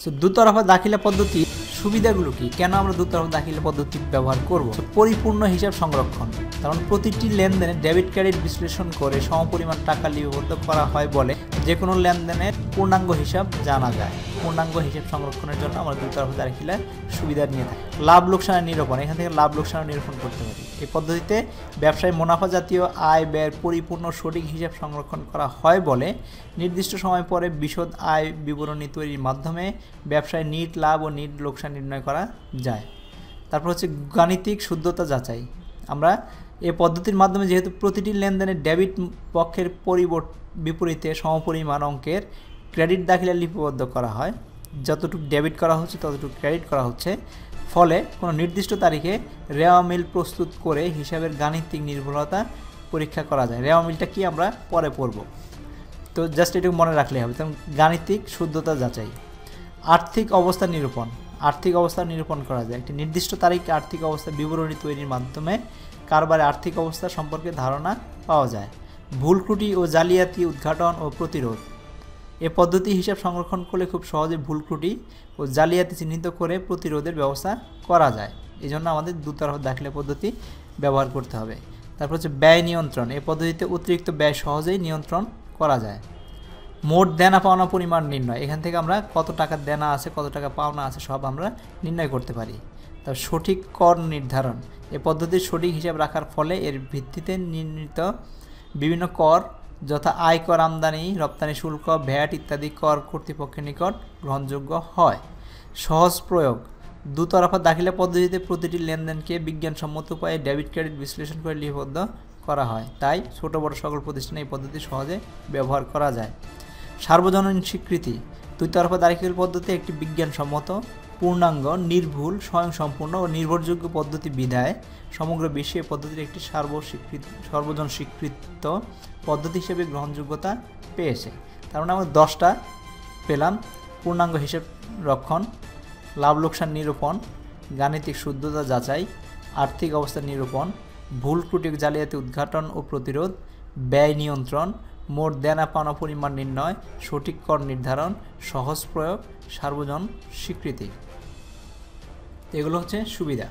So দুতরফা দাখিলা পদ্ধতি সুবিধাগুলো কি, কেন আমরা দুতরফা দাখিলা পদ্ধতি ব্যবহার করব? পরিপূর্ণ হিসাব সংরক্ষণ, কারণ প্রতিটি লেনদেনে ডেবিট ক্রেডিট বিশ্লেষণ করে সমপরিমাণ টাকা লিপিবদ্ধ করা হয় বলে যে কোনো লেনদেনের পূর্ণাঙ্গ হিসাব জানা যায়। পূর্ণাঙ্গ হিসাব সংরক্ষণের জন্য আমরা দুতরফা দাখিলার সুবিধা নিয়ে থাকি। লাভ লোকসানের নিরূপণ, এখান থেকে লাভ লোকসানের নিরূপণ করতে পারি। এই পদ্ধতিতে ব্যবসায় মুনাফা জাতীয় আয় ব্যয়ের পরিপূর্ণ সঠিক হিসাব সংরক্ষণ করা হয় বলে নির্দিষ্ট সময় পরে বিশদ আয় বিবরণী তৈরির মাধ্যমে ব্যবসায় নিট লাভ ও নিট লোকসান নির্ণয় করা যায়। তারপর হচ্ছে গাণিতিক শুদ্ধতা যাচাই। আমরা এই পদ্ধতির মাধ্যমে যেহেতু প্রতিটি লেনদেনে ডেবিট পক্ষের বিপরীতে সমপরিমাণ অঙ্কের ক্রেডিট দাখিলা লিপিবদ্ধ করা হয়, যতটুকু ডেবিট করা হচ্ছে ততটুকু ক্রেডিট করা হচ্ছে, ফলে কোনো নির্দিষ্ট তারিখে রেওয়া মিল প্রস্তুত করে হিসাবের গাণিতিক নির্ভুলতা পরীক্ষা করা যায়। রেওয়া মিলটা কি আমরা পরে পড়ব, তো জাস্ট এটুকু মনে রাখলে হবে। তেমন গাণিতিক শুদ্ধতা যাচাই। আর্থিক অবস্থা নিরূপণ, আর্থিক অবস্থা নিরূপণ করা যায়। একটি নির্দিষ্ট তারিখে আর্থিক অবস্থা বিবরণী তৈরির মাধ্যমে কারবারের আর্থিক অবস্থা সম্পর্কে ধারণা পাওয়া যায়। ভুল ত্রুটি ও জালিয়াতি উদ্ঘাটন ও প্রতিরোধ। এ পদ্ধতি হিসাব সংরক্ষণ করলে খুব সহজে ভুল ত্রুটি ও জালিয়াতি চিহ্নিত করে প্রতিরোধের ব্যবস্থা করা যায়। এই জন্য আমাদের দুতরফা দাখিলা পদ্ধতি ব্যবহার করতে হবে। তারপর হচ্ছে ব্যয় নিয়ন্ত্রণ। এই পদ্ধতিতে অতিরিক্ত ব্যয় সহজেই নিয়ন্ত্রণ করা যায়। মোট দেনা পাওনা পরিমাণ নির্ণয়, এখান থেকে আমরা কত টাকা দেনা আছে কত টাকা পাওনা আছে সব আমরা নির্ণয় করতে পারি। তারপর সঠিক কর নির্ধারণ। এই পদ্ধতির সঠিক হিসাব রাখার ফলে এর ভিত্তিতে নির্ণীত বিভিন্ন কর যথা আয়কর, আমদানি রপ্তানি শুল্ক, ভ্যাট ইত্যাদি কর কর্তৃপক্ষের নিকট গ্রহণযোগ্য হয়। সহজ প্রয়োগ। দুতরফা দাখিলা পদ্ধতিতে প্রতিটি লেনদেনকে বিজ্ঞানসম্মত উপায়ে ডেবিট ক্রেডিট বিশ্লেষণ করে লিপিবদ্ধ করা হয়, তাই ছোট বড় সকল প্রতিষ্ঠানে এই পদ্ধতি সহজে ব্যবহার করা যায়। সার্বজনীন স্বীকৃতি। দুতরফা দাখিলা পদ্ধতি একটি বিজ্ঞানসম্মত, পূর্ণাঙ্গ, নির্ভুল, স্বয়ংসম্পূর্ণ ও নির্ভরযোগ্য পদ্ধতি বিধায় সমগ্র বিশ্বে এই পদ্ধতির একটি সর্বজন স্বীকৃত পদ্ধতি হিসেবে গ্রহণযোগ্যতা পেয়েছে। তার মানে আমরা 10টা পেলাম: পূর্ণাঙ্গ হিসেব রক্ষণ, লাভ লোকসান নিরূপণ, গাণিতিক শুদ্ধতা যাচাই, আর্থিক অবস্থা নিরূপণ, ভুল ত্রুটি জালিয়াতি উদ্ঘাটন ও প্রতিরোধ, ব্যয় নিয়ন্ত্রণ, মোট দেনা পাওনা পরিমাণ নির্ণয়, সঠিক কর নির্ধারণ, সহজ প্রয়োগ, সার্বজন স্বীকৃতি। এগুলো হচ্ছে সুবিধা।